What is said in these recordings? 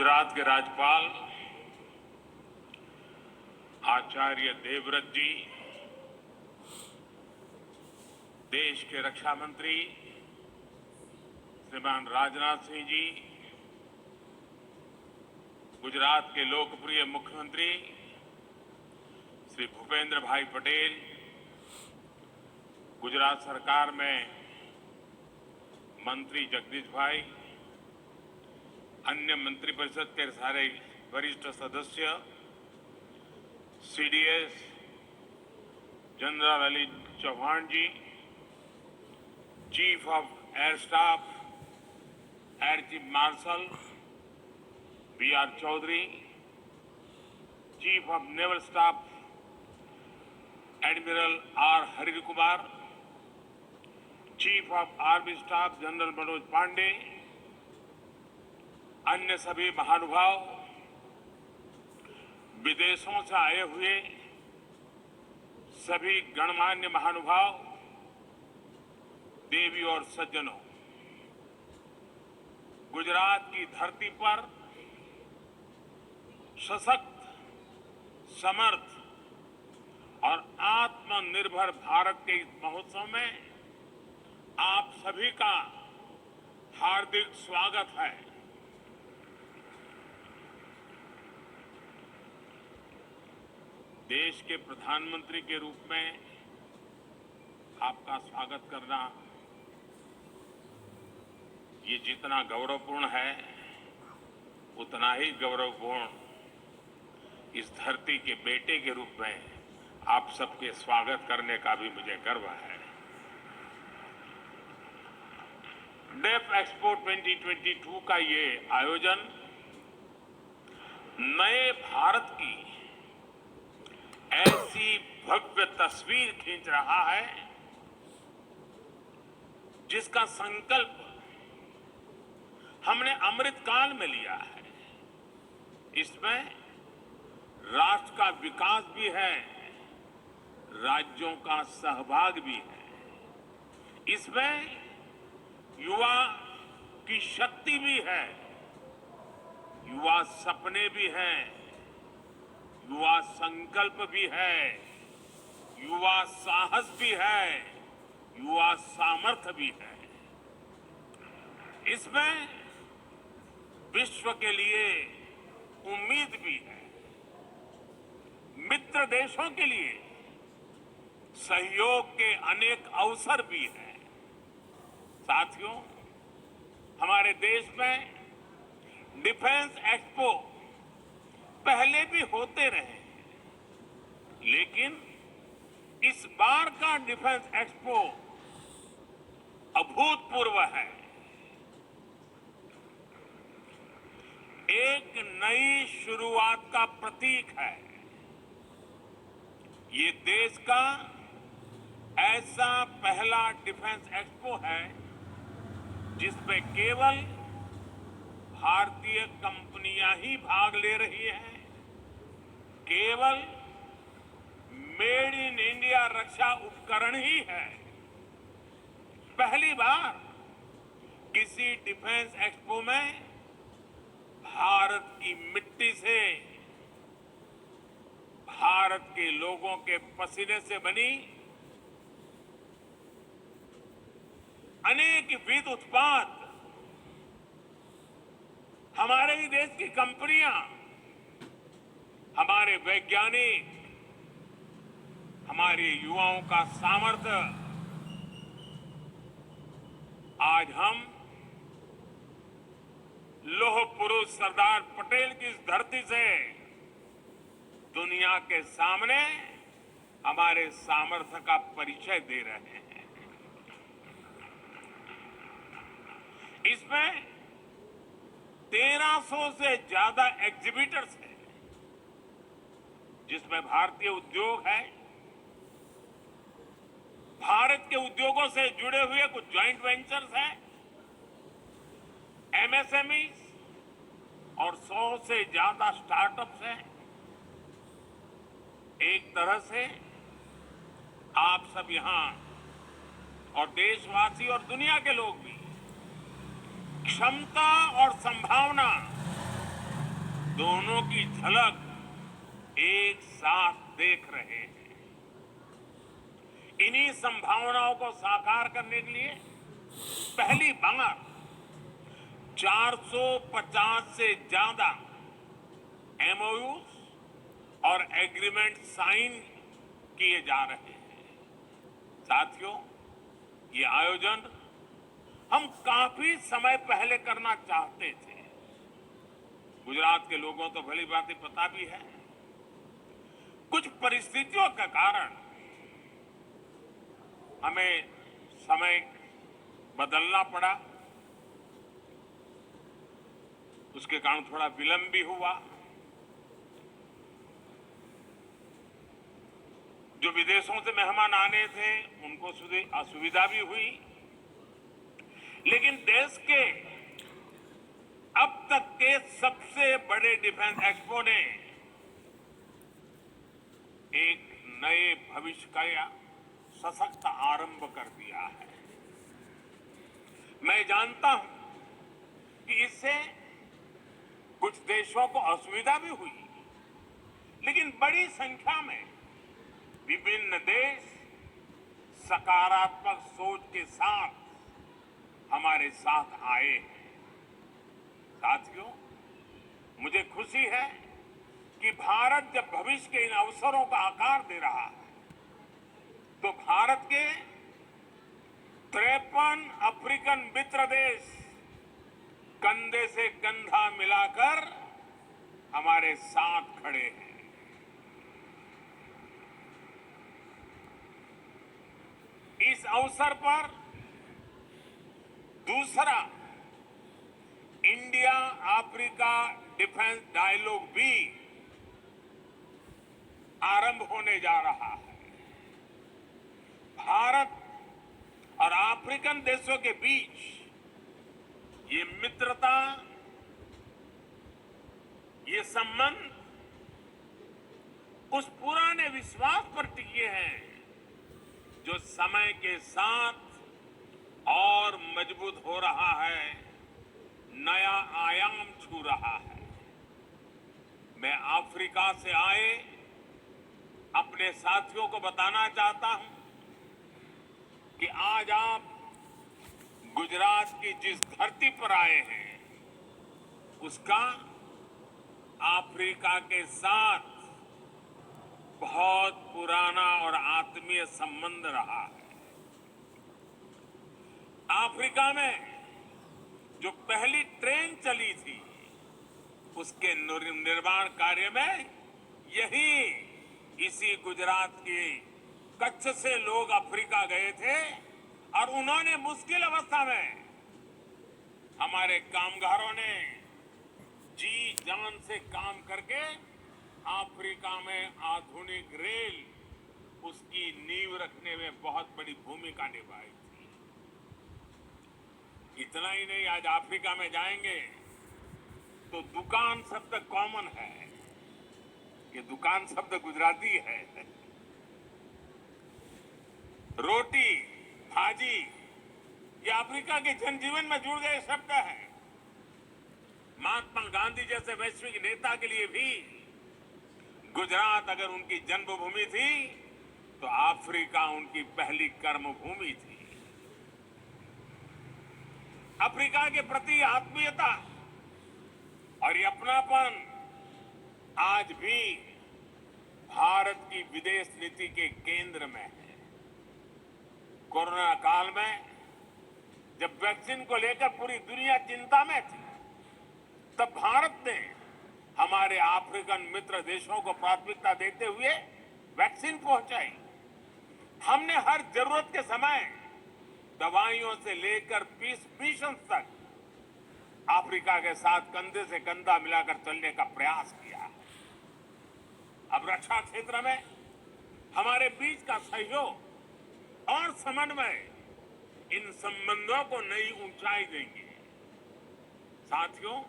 गुजरात के राज्यपाल आचार्य देवव्रत जी, देश के रक्षा मंत्री श्रीमान राजनाथ सिंह जी, गुजरात के लोकप्रिय मुख्यमंत्री श्री भूपेंद्र भाई पटेल, गुजरात सरकार में मंत्री जगदीश भाई, अन्य मंत्रिपरिषद के सारे वरिष्ठ सदस्य, CDS general Ali Chauhan ji, chief of air staff air chief marshal B R. Chaudhari, chief of naval staff admiral R. Hari Kumar, chief of army staff general Manoj Pande, अन्य सभी महानुभाव, विदेशों से आए हुए सभी गणमान्य महानुभाव, देवी और सज्जनों, गुजरात की धरती पर सशक्त, समर्थ और आत्मनिर्भर भारत के इस महोत्सव में आप सभी का हार्दिक स्वागत है। देश के प्रधानमंत्री के रूप में आपका स्वागत करना ये जितना गौरवपूर्ण है, उतना ही गौरवपूर्ण इस धरती के बेटे के रूप में आप सबके स्वागत करने का भी मुझे गर्व है। डेफ एक्सपो 2022 का ये आयोजन नए भारत की ऐसी भव्य तस्वीर खींच रहा है जिसका संकल्प हमने अमृतकाल में लिया है। इसमें राष्ट्र का विकास भी है, राज्यों का सहभाग भी है, इसमें युवा की शक्ति भी है, युवा सपने भी हैं, युवा संकल्प भी है, युवा साहस भी है, युवा सामर्थ्य भी है। इसमें विश्व के लिए उम्मीद भी है, मित्र देशों के लिए सहयोग के अनेक अवसर भी हैं। साथियों, हमारे देश में डिफेंस एक्सपो पहले भी होते रहे, लेकिन इस बार का डिफेंस एक्सपो अभूतपूर्व है। एक नई शुरुआत का प्रतीक है। ये देश का ऐसा पहला डिफेंस एक्सपो है जिसमें केवल भारतीय कंपनियां ही भाग ले रही हैं। केवल मेड इन इंडिया रक्षा उपकरण ही है। पहली बार किसी डिफेंस एक्सपो में भारत की मिट्टी से, भारत के लोगों के पसीने से बनी अनेक विध उत्पाद, हमारे ही देश की कंपनियां, हमारे वैज्ञानिक, हमारे युवाओं का सामर्थ्य आज हम लौह पुरुष सरदार पटेल की इस धरती से दुनिया के सामने हमारे सामर्थ्य का परिचय दे रहे हैं। इसमें 1300 से ज्यादा एग्जीबिटर्स हैं, जिसमें भारतीय उद्योग है, भारत के उद्योगों से जुड़े हुए कुछ जॉइंट वेंचर्स हैं, एमएसएमई और 100 से ज्यादा स्टार्टअप्स हैं। एक तरह से आप सब यहां और देशवासी और दुनिया के लोग भी क्षमता और संभावना दोनों की झलक एक साथ देख रहे हैं। इन्हीं संभावनाओं को साकार करने के लिए पहली बार 450 से ज्यादा एमओयूज और एग्रीमेंट साइन किए जा रहे हैं। साथियों, ये आयोजन हम काफी समय पहले करना चाहते थे। गुजरात के लोगों तो भली भांति पता भी है, कुछ परिस्थितियों के कारण हमें समय बदलना पड़ा। उसके कारण थोड़ा विलंब भी हुआ। जो विदेशों से मेहमान आने थे उनको असुविधा भी हुई, लेकिन देश के अब तक के सबसे बड़े डिफेंस एक्सपो ने एक नए भविष्य का सशक्त आरंभ कर दिया है। मैं जानता हूं कि इससे कुछ देशों को असुविधा भी हुई, लेकिन बड़ी संख्या में विभिन्न देश सकारात्मक सोच के साथ हमारे साथ आए हैं। साथियों, मुझे खुशी है कि भारत जब भविष्य के इन अवसरों का आकार दे रहा है, तो भारत के 53 अफ्रीकन मित्र देश कंधे से कंधा मिलाकर हमारे साथ खड़े हैं। इस अवसर पर दूसरा इंडिया अफ्रीका डिफेंस डायलॉग भी आरंभ होने जा रहा है। भारत और अफ्रीकन देशों के बीच ये मित्रता, ये संबंध उस पुराने विश्वास पर टिके हैं जो समय के साथ और मजबूत हो रहा है, नया आयाम छू रहा है। मैं अफ्रीका से आए अपने साथियों को बताना चाहता हूं कि आज आप गुजरात की जिस धरती पर आए हैं, उसका अफ्रीका के साथ बहुत पुराना और आत्मीय संबंध रहा है। अफ्रीका में जो पहली ट्रेन चली थी, उसके निर्माण कार्य में इसी गुजरात के कच्छ से लोग अफ्रीका गए थे और उन्होंने मुश्किल अवस्था में हमारे कामगारों ने जी जान से काम करके अफ्रीका में आधुनिक रेल, उसकी नींव रखने में बहुत बड़ी भूमिका निभाई थी। इतना ही नहीं, आज अफ्रीका में जाएंगे तो दुकान शब्द कॉमन है। ये दुकान शब्द गुजराती है। रोटी, भाजी, ये अफ्रीका के जनजीवन में जुड़ गए शब्द हैं। महात्मा गांधी जैसे वैश्विक नेता के लिए भी गुजरात अगर उनकी जन्मभूमि थी, तो अफ्रीका उनकी पहली कर्मभूमि थी। अफ्रीका के प्रति आत्मीयता और ये अपनापन आज भी भारत की विदेश नीति के केंद्र में है। कोरोना काल में जब वैक्सीन को लेकर पूरी दुनिया चिंता में थी, तब भारत ने हमारे अफ्रीकन मित्र देशों को प्राथमिकता देते हुए वैक्सीन पहुंचाई। हमने हर जरूरत के समय दवाइयों से लेकर मिशन तक अफ्रीका के साथ कंधे से कंधा मिलाकर चलने का प्रयास किया। अब रक्षा क्षेत्र में हमारे बीच का सहयोग और समन्वय इन संबंधों को नई ऊंचाई देंगे। साथियों,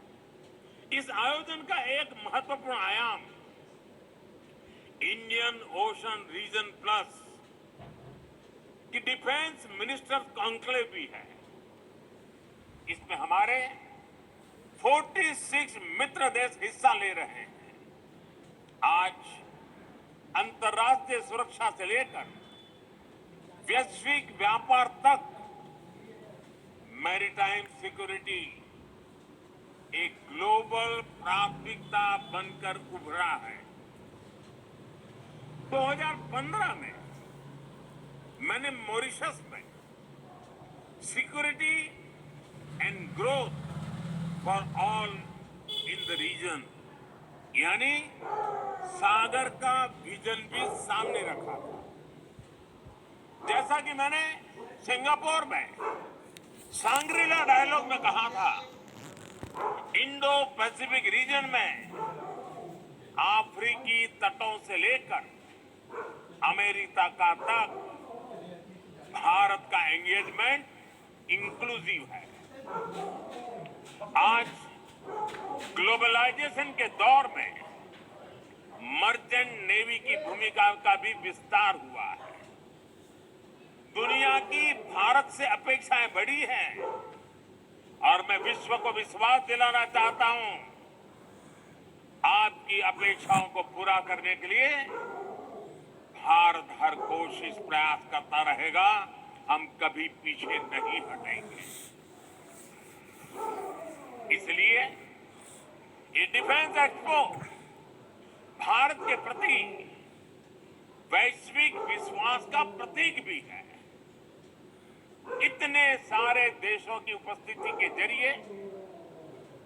इस आयोजन का एक महत्वपूर्ण आयाम इंडियन ओशन रीजन प्लस की डिफेंस मिनिस्टर्स कॉन्क्लेव भी है। इसमें हमारे 46 मित्र देश हिस्सा ले रहे हैं। आज अंतर्राष्ट्रीय सुरक्षा से लेकर वैश्विक व्यापार तक मैरीटाइम सिक्योरिटी एक ग्लोबल प्राथमिकता बनकर उभरा है। 2015 में मैंने मॉरिशस में security and growth for all in the region यानी सागर का विजन भी सामने रखा था। जैसा कि मैंने सिंगापुर में सांग्रीला डायलॉग में कहा था, इंडो पैसिफिक रीजन में अफ्रीकी तटों से लेकर अमेरिका का तक भारत का एंगेजमेंट इंक्लूसिव है। आज ग्लोबलाइजेशन के दौर में मर्चेंट नेवी की भूमिका का भी विस्तार हुआ है। दुनिया की भारत से अपेक्षाएं बढ़ी हैं और मैं विश्व को विश्वास दिलाना चाहता हूं, आपकी अपेक्षाओं को पूरा करने के लिए भारत हर कोशिश प्रयास करता रहेगा। हम कभी पीछे नहीं हटेंगे। इसलिए ये डिफेंस एक्सपो भारत के प्रति वैश्विक विश्वास का प्रतीक भी है। इतने सारे देशों की उपस्थिति के जरिए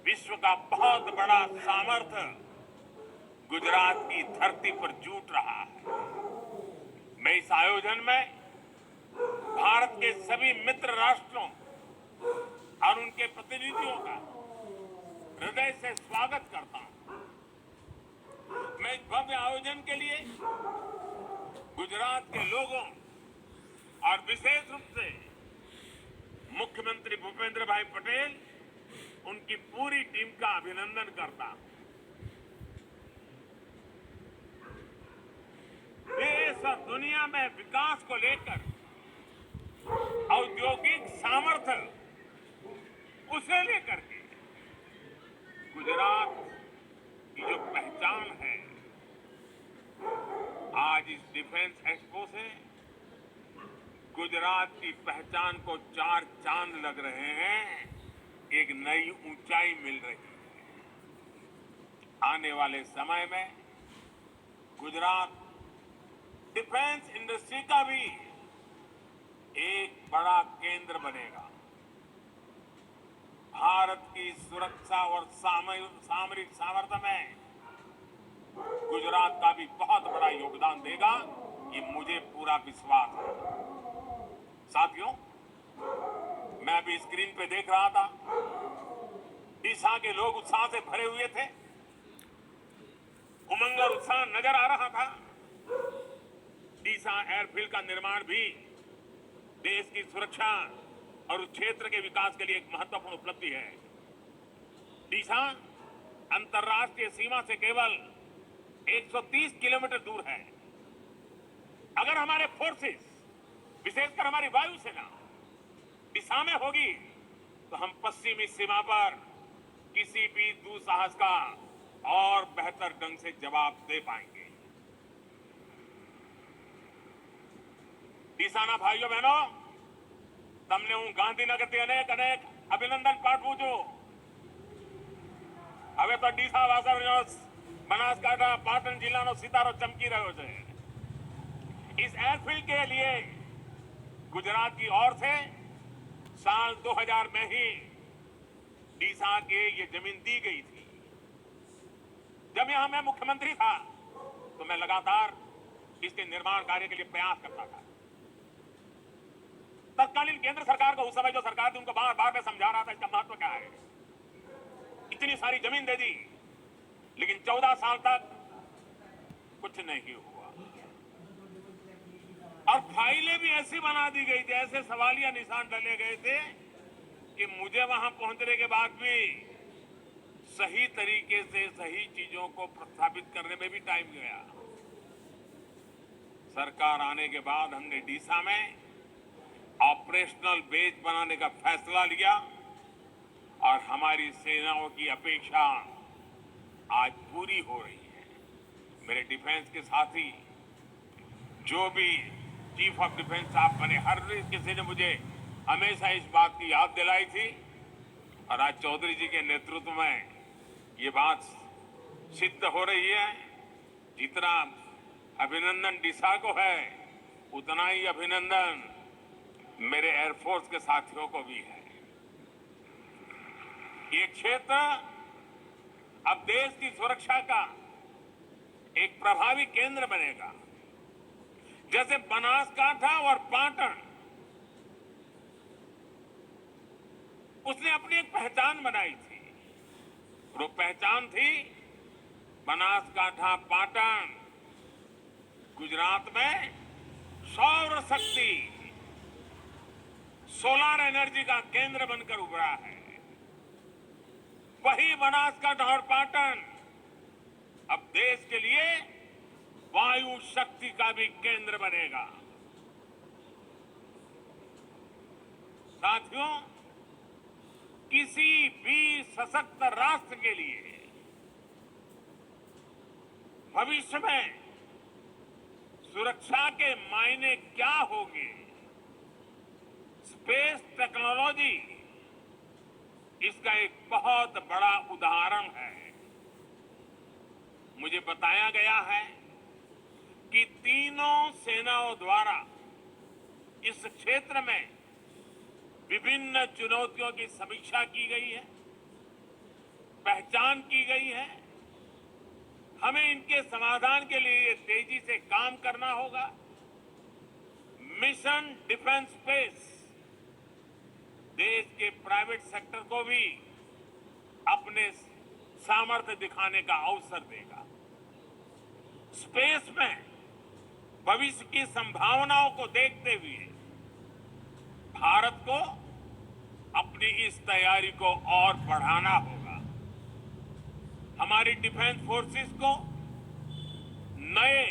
विश्व का बहुत बड़ा सामर्थ्य गुजरात की धरती पर जुट रहा है। मैं इस आयोजन में भारत के सभी मित्र राष्ट्रों और उनके प्रतिनिधियों का हृदय से स्वागत करता हूं। मैं इस भव्य आयोजन के लिए गुजरात के लोगों और विशेष रूप से मुख्यमंत्री भूपेंद्र भाई पटेल, उनकी पूरी टीम का अभिनंदन करता हूं। देश और दुनिया में विकास को लेकर औद्योगिक सामर्थ्य उसे लेकर के गुजरात की जो पहचान है, आज इस डिफेंस एक्सपो से गुजरात की पहचान को चार चांद लग रहे हैं, एक नई ऊंचाई मिल रही है। आने वाले समय में गुजरात डिफेंस इंडस्ट्री का भी एक बड़ा केंद्र बनेगा। भारत की सुरक्षा और सामरिक सामर्थ्य में गुजरात का भी बहुत बड़ा योगदान देगा, ये मुझे पूरा विश्वास है। साथियों, मैं अभी स्क्रीन पे देख रहा था, डीसा के लोग उत्साह से भरे हुए थे, उमंग और उत्साह नजर आ रहा था। डीसा एयरफील्ड का निर्माण भी देश की सुरक्षा और उस क्षेत्र के विकास के लिए एक महत्वपूर्ण उपलब्धि है। डीसा अंतर्राष्ट्रीय सीमा से केवल 130 किलोमीटर दूर है। अगर हमारे फोर्सेस, विशेषकर हमारी वायुसेना डीसा में होगी तो हम पश्चिमी सीमा पर किसी भी दुस्साहस का और बेहतर ढंग से जवाब दे पाएंगे। ડીસાના ભાઈઓ બહેનો, તમને હું ગાંધીનગરથી અનેક અનેક અભિનંદન પાઠવું છું। હવે તો ડીસા વાસણનો બનાસકાંઠા પાટણ જિલ્લાનો સિતારો ચમકી રહ્યો છે। इस एयरफील्ड के लिए गुजरात की ओर से साल 2000 में ही डीसा के ये जमीन दी गई थी। जब यहां मैं मुख्यमंत्री था तो मैं लगातार इसके निर्माण कार्य के लिए प्रयास करता था। तत्कालीन केंद्र सरकार को उस समय जो सरकार थी उनको बार बार मैं समझा रहा था इसका महत्व क्या है। इतनी सारी जमीन दे दी, लेकिन 14 साल तक कुछ नहीं हुआ और फाइलें भी ऐसी बना दी गई थी, ऐसे सवालिया निशान डाले गए थे कि मुझे वहां पहुंचने के बाद भी सही तरीके से सही चीजों को प्रस्थापित करने में भी टाइम गया। सरकार आने के बाद हमने डीसा में ऑपरेशनल बेस बनाने का फैसला लिया और हमारी सेनाओं की अपेक्षा आज पूरी हो रही है। मेरे डिफेंस के साथी, जो भी चीफ ऑफ डिफेंस साहब बने, हर किसी ने मुझे हमेशा इस बात की याद दिलाई थी और आज चौधरी जी के नेतृत्व में ये बात सिद्ध हो रही है। जितना अभिनंदन डिसा को है, उतना ही अभिनंदन मेरे एयरफोर्स के साथियों को भी है। ये क्षेत्र अब देश की सुरक्षा का एक प्रभावी केंद्र बनेगा। जैसे बनासकांठा और पाटन, उसने अपनी एक पहचान बनाई थी। वो पहचान थी बनासकांठा, पाटन गुजरात में सौर शक्ति, सोलर एनर्जी का केंद्र बनकर उभरा है। वही बनासकांठा और पाटन अब देश के लिए वायु शक्ति का भी केंद्र बनेगा। साथियों, किसी भी सशक्त राष्ट्र के लिए भविष्य में सुरक्षा के मायने क्या होंगे, स्पेस टेक्नोलॉजी इसका एक बहुत बड़ा उदाहरण है। मुझे बताया गया है कि तीनों सेनाओं द्वारा इस क्षेत्र में विभिन्न चुनौतियों की समीक्षा की गई है, पहचान की गई है। हमें इनके समाधान के लिए तेजी से काम करना होगा। मिशन डिफेंस स्पेस देश के प्राइवेट सेक्टर को भी अपने सामर्थ्य दिखाने का अवसर देगा। स्पेस में भविष्य की संभावनाओं को देखते हुए भारत को अपनी इस तैयारी को और बढ़ाना होगा। हमारी डिफेंस फोर्सेस को नए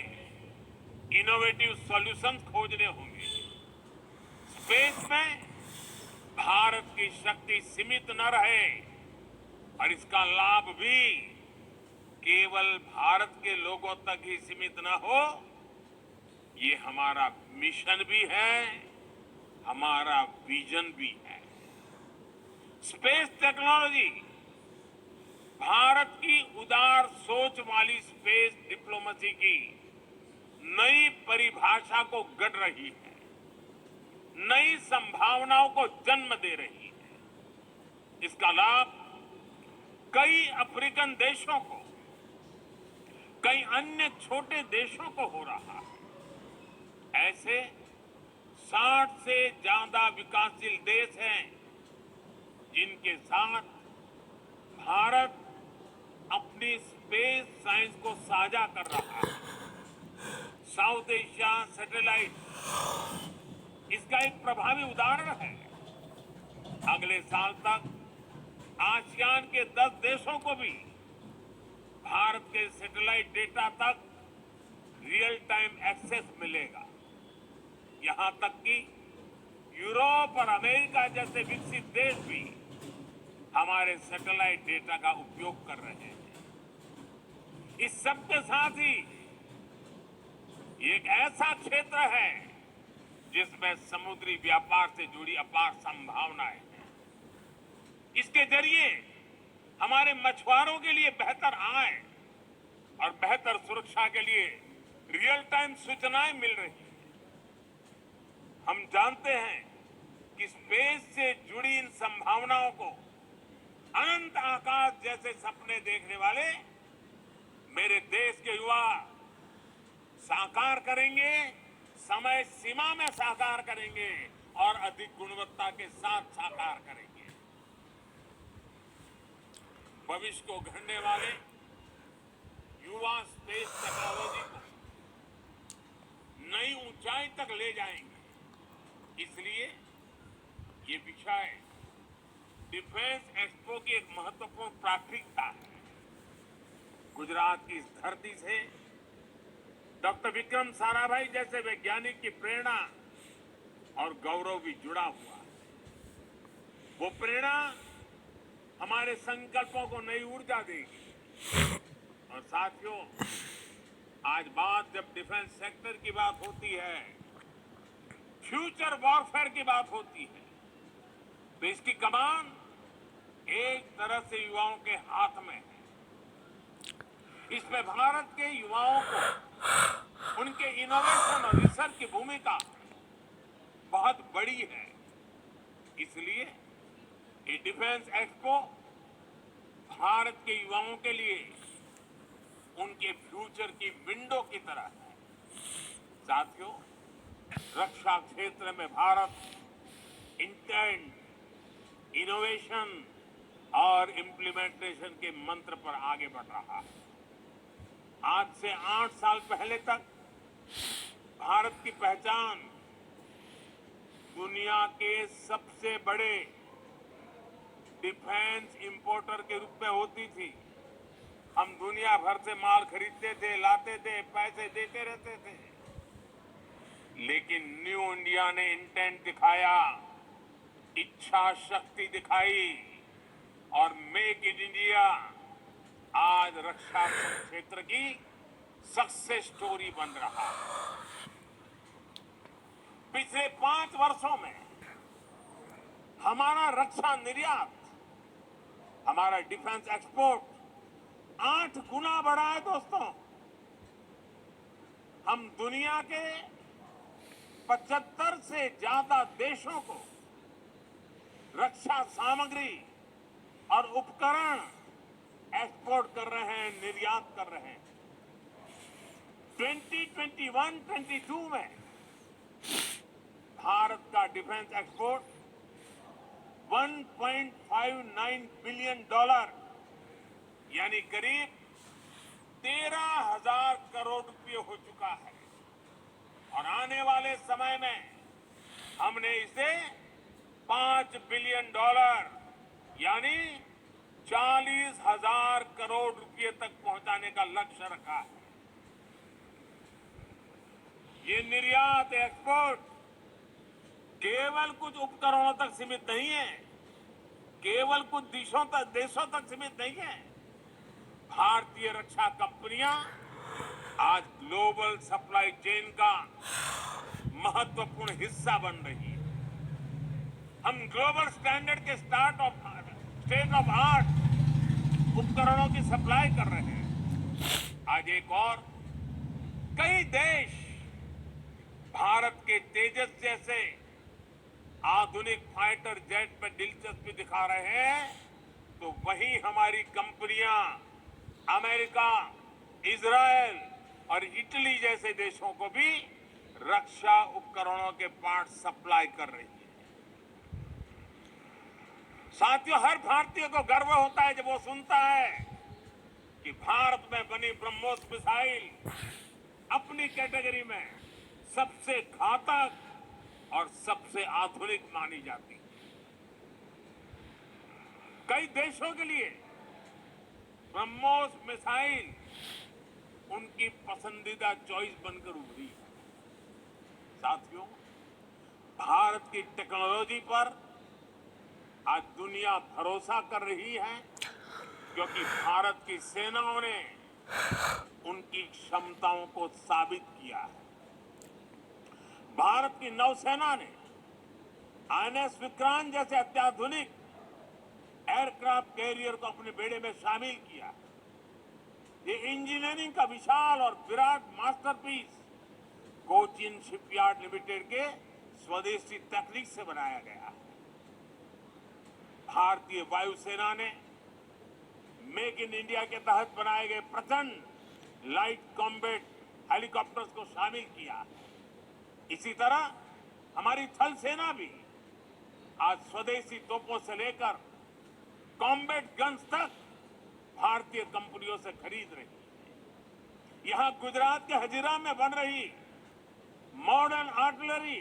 इनोवेटिव सॉल्यूशंस खोजने होंगे। स्पेस में भारत की शक्ति सीमित न रहे और इसका लाभ भी केवल भारत के लोगों तक ही सीमित न हो, ये हमारा मिशन भी है, हमारा विजन भी है। स्पेस टेक्नोलॉजी भारत की उदार सोच वाली स्पेस डिप्लोमेसी की नई परिभाषा को गढ़ रही है, नई संभावनाओं को जन्म दे रही है। इसका लाभ कई अफ्रीकन देशों को, कई अन्य छोटे देशों को हो रहा है। ऐसे 60 से ज्यादा विकासशील देश हैं जिनके साथ भारत अपनी स्पेस साइंस को साझा कर रहा है। साउथ एशिया सैटेलाइट इसका एक प्रभावी उदाहरण है। अगले साल तक आसियान के 10 देशों को भी भारत के सैटेलाइट डेटा तक रियल टाइम एक्सेस मिलेगा। यहां तक कि यूरोप और अमेरिका जैसे विकसित देश भी हमारे सैटेलाइट डेटा का उपयोग कर रहे हैं। इस सब के साथ ही एक ऐसा क्षेत्र है जिसमें समुद्री व्यापार से जुड़ी अपार संभावनाएं हैं। इसके जरिए हमारे मछुआरों के लिए बेहतर आय और बेहतर सुरक्षा के लिए रियल टाइम सूचनाएं मिल रही हैं। हम जानते हैं कि स्पेस से जुड़ी इन संभावनाओं को अनंत आकाश जैसे सपने देखने वाले मेरे देश के युवा साकार करेंगे, समय सीमा में साकार करेंगे और अधिक गुणवत्ता के साथ साकार करेंगे। भविष्य को गढ़ने वाले युवा स्पेस टेक्नोलॉजी को नई ऊंचाई तक ले जाएंगे। इसलिए ये विषय डिफेंस एक्सपो की एक महत्वपूर्ण प्राथमिकता है। गुजरात की इस धरती से डॉक्टर विक्रम साराभाई जैसे वैज्ञानिक की प्रेरणा और गौरव भी जुड़ा हुआ है। वो प्रेरणा हमारे संकल्पों को नई ऊर्जा देगी। और साथियों, आज बात जब डिफेंस सेक्टर की बात होती है, फ्यूचर वॉरफेयर की बात होती है, तो इसकी कमान एक तरह से युवाओं के हाथ में है। इसमें भारत के युवाओं को उनके इनोवेशन और रिसर्च की भूमिका बहुत बड़ी है। इसलिए ये डिफेंस एक्सपो भारत के युवाओं के लिए उनके फ्यूचर की विंडो की तरह है। साथियों, रक्षा क्षेत्र में भारत इंटेंट, इनोवेशन और इम्प्लीमेंटेशन के मंत्र पर आगे बढ़ रहा है। आज से 8 साल पहले तक भारत की पहचान दुनिया के सबसे बड़े डिफेंस इंपोर्टर के रूप में होती थी। हम दुनिया भर से माल खरीदते थे, लाते थे, पैसे देते रहते थे। लेकिन न्यू इंडिया ने इंटेंट दिखाया, इच्छा शक्ति दिखाई और मेक इन इंडिया आज रक्षा क्षेत्र की सक्सेस स्टोरी बन रहा है। पिछले 5 वर्षों में हमारा रक्षा निर्यात, हमारा डिफेंस एक्सपोर्ट 8 गुना बढ़ा है। दोस्तों, हम दुनिया के 75 से ज्यादा देशों को रक्षा सामग्री और उपकरण एक्सपोर्ट कर रहे हैं, निर्यात कर रहे हैं। 2021-22 में भारत का डिफेंस एक्सपोर्ट $1.59 बिलियन यानी करीब 13,000 करोड़ रुपये हो चुका है। और आने वाले समय में हमने इसे $5 बिलियन यानी 40,000 करोड़ रुपये तक पहुंचाने का लक्ष्य रखा है। ये निर्यात एक्सपोर्ट केवल कुछ उपकरणों तक सीमित नहीं है, केवल कुछ देशों तक सीमित नहीं है। भारतीय रक्षा कंपनियां आज ग्लोबल सप्लाई चेन का महत्वपूर्ण हिस्सा बन रही है। हम ग्लोबल स्टैंडर्ड के स्टेट ऑफ आर्ट उपकरणों की सप्लाई कर रहे हैं। आज एक और कई देश भारत के तेजस जैसे आधुनिक फाइटर जेट में दिलचस्पी दिखा रहे हैं, तो वहीं हमारी कंपनियां अमेरिका, इजरायल और इटली जैसे देशों को भी रक्षा उपकरणों के पार्ट सप्लाई कर रही है। साथियों, हर भारतीय को गर्व होता है जब वो सुनता है कि भारत में बनी ब्रह्मोस मिसाइल अपनी कैटेगरी में सबसे घातक और सबसे आधुनिक मानी जाती है। कई देशों के लिए ब्रह्मोस मिसाइल उनकी पसंदीदा चॉइस बनकर उभरी है। साथियों, भारत की टेक्नोलॉजी पर आज दुनिया भरोसा कर रही है, क्योंकि भारत की सेनाओं ने उनकी क्षमताओं को साबित किया है। भारत की नौसेना ने INS विक्रांत जैसे अत्याधुनिक एयरक्राफ्ट कैरियर को अपने बेड़े में शामिल किया। ये इंजीनियरिंग का विशाल और Virat masterpiece Cochin shipyard limited के स्वदेशी तकनीक से बनाया गया है। भारतीय वायुसेना ने मेक इन इंडिया के तहत बनाए गए प्रचंड लाइट कॉम्बैट हेलीकॉप्टर्स को शामिल किया। इसी तरह हमारी थल सेना भी आज स्वदेशी तोपों से लेकर कॉम्बैट गन्स तक भारतीय कंपनियों से खरीद रही है। यहां गुजरात के हजीरा में बन रही मॉडर्न आर्टिलरी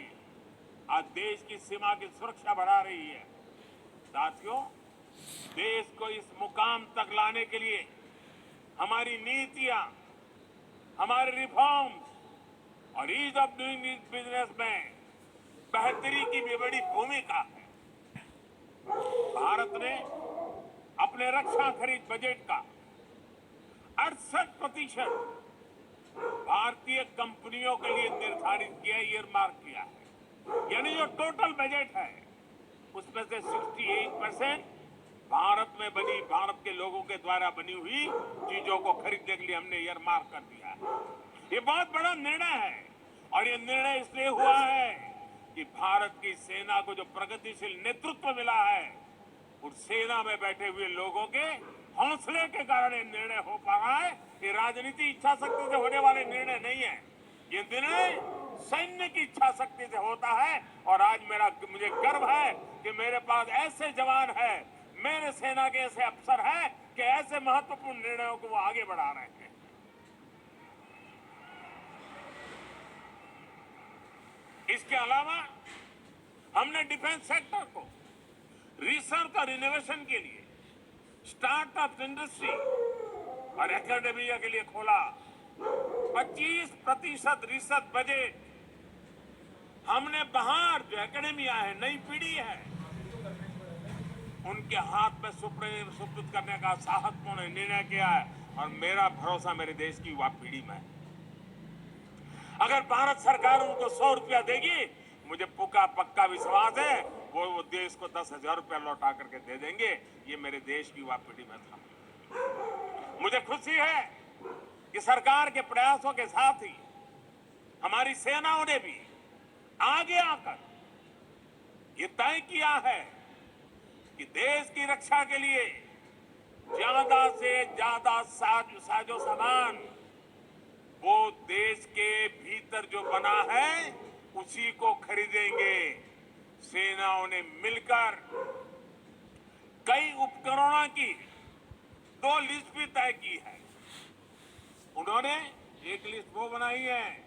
आज देश की सीमा की सुरक्षा बढ़ा रही है। साथियों, देश को इस मुकाम तक लाने के लिए हमारी नीतियां, हमारे रिफॉर्म्स और ईज ऑफ डूइंग बिजनेस में बेहतरी की भी बड़ी भूमिका है। भारत ने अपने रक्षा खरीद बजट का 68% भारतीय कंपनियों के लिए निर्धारित किया, ईयरमार्क किया है। यानी जो टोटल बजट है उसमें से 68% भारत में बनी, भारत के लोगों के द्वारा बनी हुई चीजों को खरीदने के लिए हमने ईयरमार्क कर दिया है। ये बहुत बड़ा निर्णय है और ये निर्णय इसलिए हुआ है कि भारत की सेना को जो प्रगतिशील नेतृत्व मिला है, उस सेना में बैठे हुए लोगों के हौसले के कारण ये निर्णय हो पा रहा है। ये राजनीति इच्छा शक्ति से होने वाले निर्णय नहीं है, ये निर्णय सैन्य की इच्छा शक्ति से होता है। और आज मुझे गर्व है कि मेरे पास ऐसे जवान हैं, मेरे सेना के ऐसे अफसर हैं कि ऐसे महत्वपूर्ण निर्णयों को वो आगे बढ़ा रहे हैं। इसके अलावा हमने डिफेंस सेक्टर को रिसर्च और इनोवेशन के लिए, स्टार्टअप इंडस्ट्री और एकेडमिया के लिए खोला। 25% रिसर्च बजट हमने बाहर जो एकेडमिया है, नई पीढ़ी है, उनके हाथ में सुपुर्द करने का साहसपूर्ण निर्णय किया है। और मेरा भरोसा मेरे देश की युवा पीढ़ी में है। अगर भारत सरकार उनको 100 रुपया देगी, मुझे पक्का विश्वास है वो देश को 10,000 रुपया लौटा करके दे देंगे। ये मेरे देश की युवा पीढ़ी में था। मुझे खुशी है कि सरकार के प्रयासों के साथ ही हमारी सेनाओं ने भी आगे आकर ये तय किया है कि देश की रक्षा के लिए ज्यादा से ज्यादा साजो सामान वो देश के भीतर जो बना है उसी को खरीदेंगे। सेनाओं ने मिलकर कई उपकरणों की 2 लिस्ट भी तय की है। उन्होंने एक लिस्ट वो बनाई है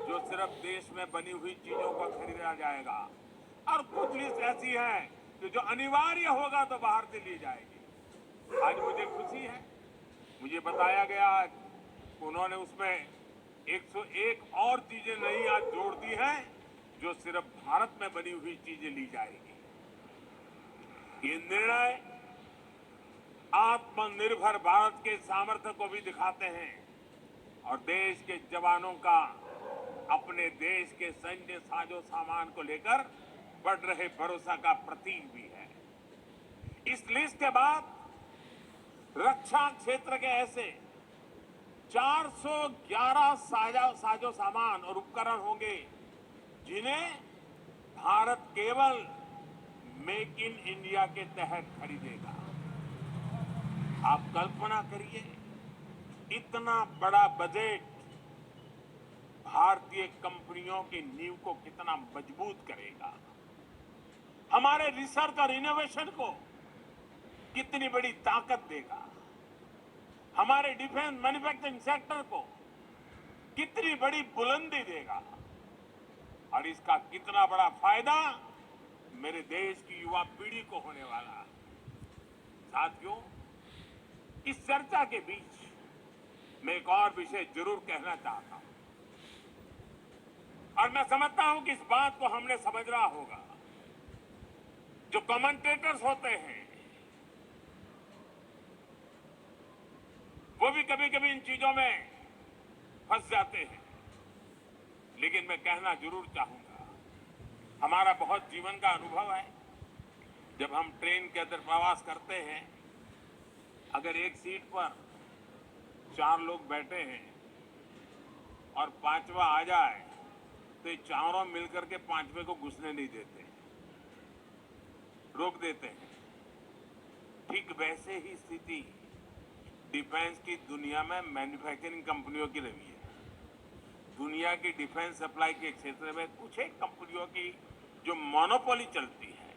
जो सिर्फ देश में बनी हुई चीजों को खरीदा जाएगा, और कुछ लिस्ट ऐसी है कि जो अनिवार्य होगा तो बाहर से ली जाएगी। आज मुझे खुशी है, मुझे बताया गया उन्होंने उसमें 101 और चीजें नई आज जोड़ दी हैं जो सिर्फ भारत में बनी हुई चीजें ली जाएगी। ये निर्णय आत्मनिर्भर भारत के सामर्थ्य को भी दिखाते हैं और देश के जवानों का अपने देश के सैन्य साजो सामान को लेकर बढ़ रहे भरोसा का प्रतीक भी है। इस लिस्ट के बाद रक्षा क्षेत्र के ऐसे 411 साजो सामान और उपकरण होंगे जिन्हें भारत केवल मेक इन इंडिया के तहत खरीदेगा। आप कल्पना करिए, इतना बड़ा बजट भारतीय कंपनियों की नींव को कितना मजबूत करेगा, हमारे रिसर्च और इनोवेशन को कितनी बड़ी ताकत देगा, हमारे डिफेंस मैन्युफैक्चरिंग सेक्टर को कितनी बड़ी बुलंदी देगा, और इसका कितना बड़ा फायदा मेरे देश की युवा पीढ़ी को होने वाला है। साथियों, इस चर्चा के बीच मैं एक और विषय जरूर कहना चाहता हूं, और मैं समझता हूं कि इस बात को हमने समझना होगा। जो कमेंटेटर्स होते हैं वो भी कभी कभी इन चीजों में फंस जाते हैं, लेकिन मैं कहना जरूर चाहूंगा, हमारा बहुत जीवन का अनुभव है। जब हम ट्रेन के अंदर प्रवास करते हैं, अगर एक सीट पर 4 लोग बैठे हैं और 5वां आ जाए तो ये चारों मिलकर के 5वें को घुसने नहीं देते, रोक देते हैं। ठीक वैसे ही स्थिति डिफेंस की दुनिया में मैन्युफैक्चरिंग कंपनियों की रही है। दुनिया की डिफेंस सप्लाई के क्षेत्र में कुछ एक कंपनियों की जो मोनोपोली चलती है,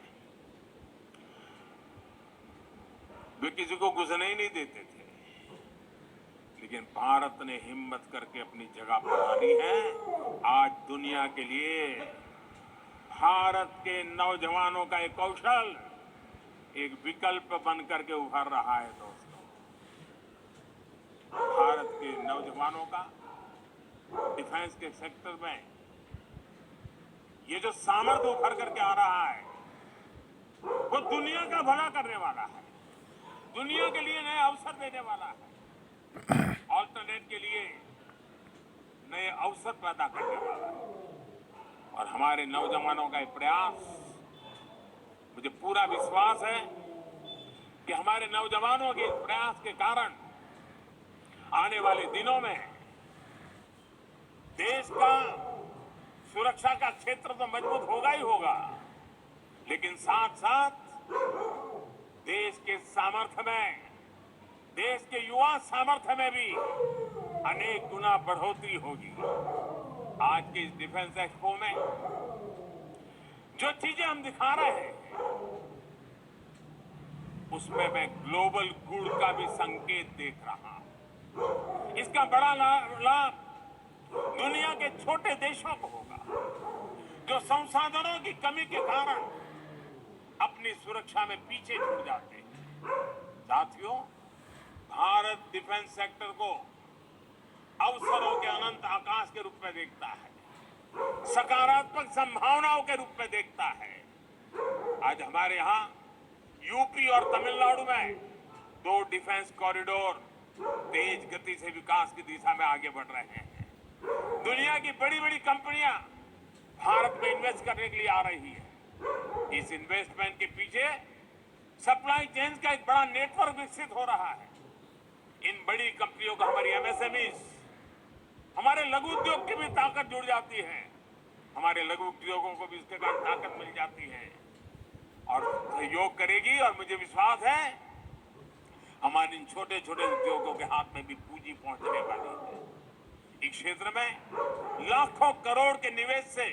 वे किसी को घुसने ही नहीं देते थे, लेकिन भारत ने हिम्मत करके अपनी जगह बना ली है। आज दुनिया के लिए भारत के नौजवानों का एक कौशल एक विकल्प बन करके उभर रहा है। दोस्तों, भारत के नौजवानों का डिफेंस के सेक्टर में ये जो सामर्थ्य उभर करके आ रहा है वो दुनिया का भला करने वाला है। दुनिया के लिए नए अवसर देने वाला है, ऑल्टरनेट के लिए नए अवसर पैदा करने वाला है। और हमारे नौजवानों का ये प्रयास, मुझे पूरा विश्वास है कि हमारे नौजवानों के इस प्रयास के कारण आने वाले दिनों में देश का सुरक्षा का क्षेत्र तो मजबूत होगा ही होगा, लेकिन साथ साथ देश के सामर्थ्य में, देश के युवा सामर्थ्य में भी अनेक गुना बढ़ोतरी होगी। आज के इस डिफेंस एक्सपो में जो चीजें हम दिखा रहे हैं, उसमें मैं ग्लोबल गुड का भी संकेत देख रहा हूं। इसका बड़ा लाभ दुनिया के छोटे देशों को होगा, जो संसाधनों की कमी के कारण अपनी सुरक्षा में पीछे छूट जाते हैं। साथियों, भारत डिफेंस सेक्टर को अवसरों के अनंत आकाश के रूप में देखता है, सकारात्मक संभावनाओं के रूप में देखता है। आज हमारे यहाँ यूपी और तमिलनाडु में 2 डिफेंस कॉरिडोर तेज गति से विकास की दिशा में आगे बढ़ रहे हैं। दुनिया की बड़ी बड़ी कंपनियां भारत में इन्वेस्ट करने के लिए आ रही है। इस इन्वेस्टमेंट के पीछे सप्लाई चेन का एक बड़ा नेटवर्क विकसित हो रहा है। इन बड़ी कंपनियों को हमारी एमएसएमईज, हमारे लघु उद्योग की भी ताकत जुड़ जाती है। हमारे लघु उद्योगों को भी इसके कारण ताकत मिल जाती है और सहयोग करेगी। और मुझे विश्वास है हमारे इन छोटे छोटे उद्योगों के हाथ में भी पूंजी पहुंचने वाली है। इस क्षेत्र में लाखों करोड़ के निवेश से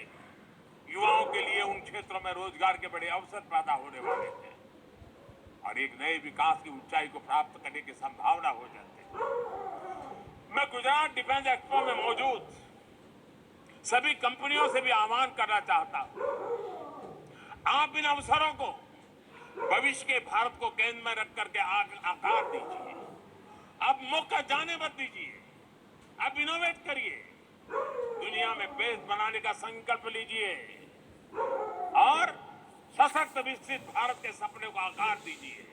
युवाओं के लिए उन क्षेत्रों में रोजगार के बड़े अवसर पैदा होने वाले हैं और एक नए विकास की ऊंचाई को प्राप्त करने की संभावना हो जाती है। मैं गुजरात डिफेंस एक्सपो में मौजूद सभी कंपनियों से भी आह्वान करना चाहता हूं, आप इन अवसरों को भविष्य के भारत को केंद्र में रख करके आकार दीजिए। अब मौका जाने मत दीजिए, अब इनोवेट करिए, दुनिया में बेस बनाने का संकल्प लीजिए और सशक्त विकसित भारत के सपने को आकार दीजिए।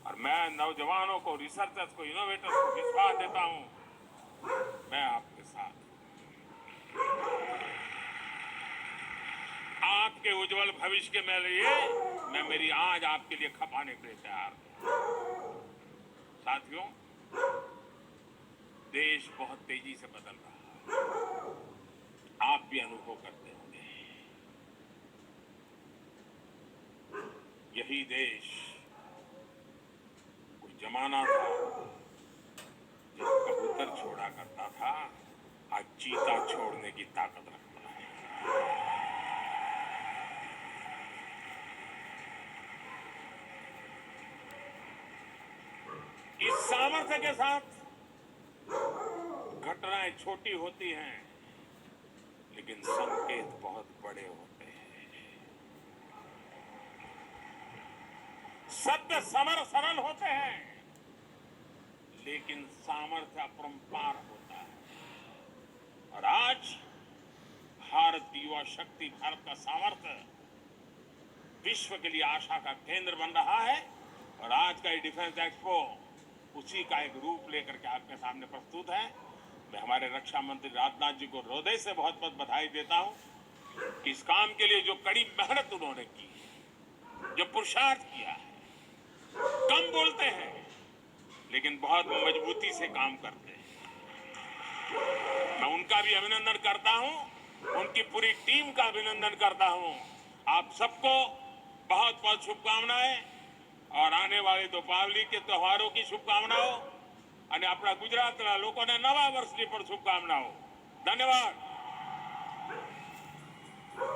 और मैं नौजवानों को, रिसर्चर्स को, इनोवेटर्स को विश्वास देता हूं, मैं आपके साथ, आपके उज्जवल भविष्य के लिए मैं मेरी आज आपके लिए खपाने के लिए तैयार हूं। साथियों, देश बहुत तेजी से बदल रहा है, आप भी अनुभव करते होंगे। यही देश कोई जमाना था जब कबूतर छोड़ा करता था, आज चीता छोड़ने की ताकत रखता है। इस सामर्थ्य के साथ घटनाएं छोटी होती हैं, लेकिन संकेत बहुत बड़े होते हैं। शब्द सरल होते हैं, लेकिन सामर्थ्य अपरंपार होता है। और आज भारत की युवा शक्ति, भारत का सामर्थ्य विश्व के लिए आशा का केंद्र बन रहा है। और आज का ये डिफेंस एक्सपो उसी का एक रूप लेकर के आपके सामने प्रस्तुत है। मैं हमारे रक्षा मंत्री राजनाथ जी को हृदय से बहुत बहुत बधाई देता हूं कि इस काम के लिए जो कड़ी मेहनत उन्होंने की, जो पुरुषार्थ किया है। कम बोलते हैं लेकिन बहुत मजबूती से काम करते हैं। मैं उनका भी अभिनंदन करता हूं, उनकी पूरी टीम का अभिनंदन करता हूं। आप सबको बहुत बहुत शुभकामनाएं और आने वाले दीपावली के त्योहारों की शुभकामनाओं અને આપણા ગુજરાતના લોકોને નવા વર્ષની પણ શુભકામનાઓ। ધન્યવાદ।